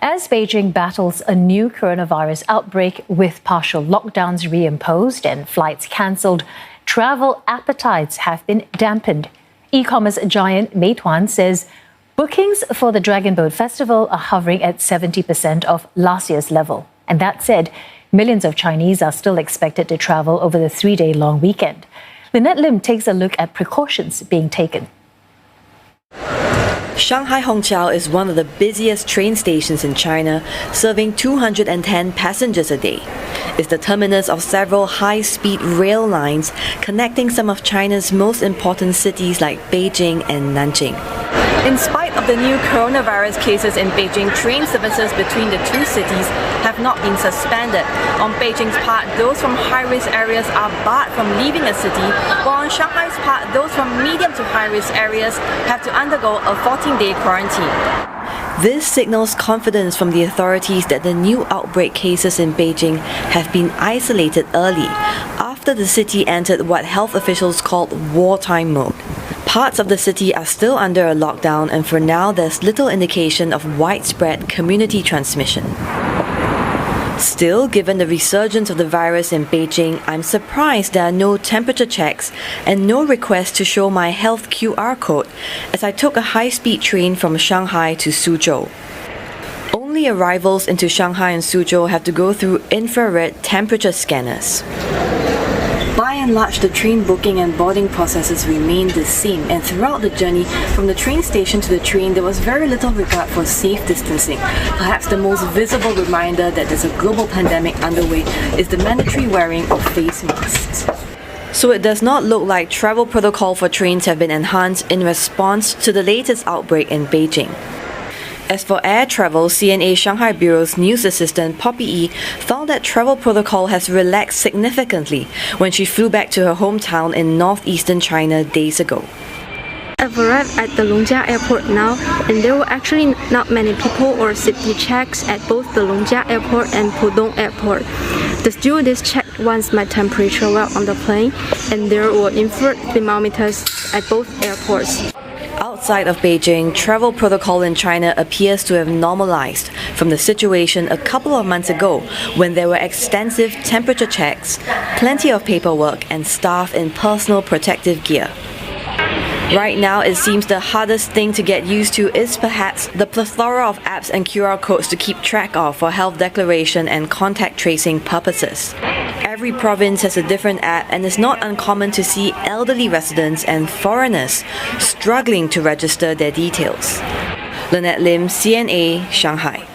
As Beijing battles a new coronavirus outbreak with partial lockdowns reimposed and flights cancelled, travel appetites have been dampened. E-commerce giant Meituan says bookings for the Dragon Boat Festival are hovering at 70% of last year's level. And that said, millions of Chinese are still expected to travel over the 3-day long weekend. Lynette Lim takes a look at precautions being taken. Shanghai Hongqiao is one of the busiest train stations in China, serving 210 passengers a day. It's the terminus of several high-speed rail lines connecting some of China's most important cities like Beijing and Nanjing. In spite of the new coronavirus cases in Beijing, train services between the two cities have not been suspended. On Beijing's part, those from high-risk areas are barred from leaving the city, while on Shanghai's part, those from medium to high-risk areas have to undergo a 14-day quarantine. This signals confidence from the authorities that the new outbreak cases in Beijing have been isolated early, after the city entered what health officials called wartime mode. Parts of the city are still under a lockdown, and for now there's little indication of widespread community transmission. Still, given the resurgence of the virus in Beijing, I'm surprised there are no temperature checks and no request to show my health QR code as I took a high-speed train from Shanghai to Suzhou. Only arrivals into Shanghai and Suzhou have to go through infrared temperature scanners. By and large, the train booking and boarding processes remained the same, and throughout the journey from the train station to the train, there was very little regard for safe distancing. Perhaps the most visible reminder that there's a global pandemic underway is the mandatory wearing of face masks. So it does not look like travel protocol for trains have been enhanced in response to the latest outbreak in Beijing. As for air travel, CNA Shanghai Bureau's news assistant Poppy Yi found that travel protocol has relaxed significantly when she flew back to her hometown in northeastern China days ago. I've arrived at the Longjia airport now, and there were actually not many people or safety checks at both the Longjia airport and Pudong airport. The stewardess checked once my temperature while on the plane, and there were infrared thermometers at both airports. Outside of Beijing, travel protocol in China appears to have normalized from the situation a couple of months ago when there were extensive temperature checks, plenty of paperwork, and staff in personal protective gear. Right now, it seems the hardest thing to get used to is perhaps the plethora of apps and QR codes to keep track of for health declaration and contact tracing purposes. Every province has a different app, and it's not uncommon to see elderly residents and foreigners struggling to register their details. Lynette Lim, CNA, Shanghai.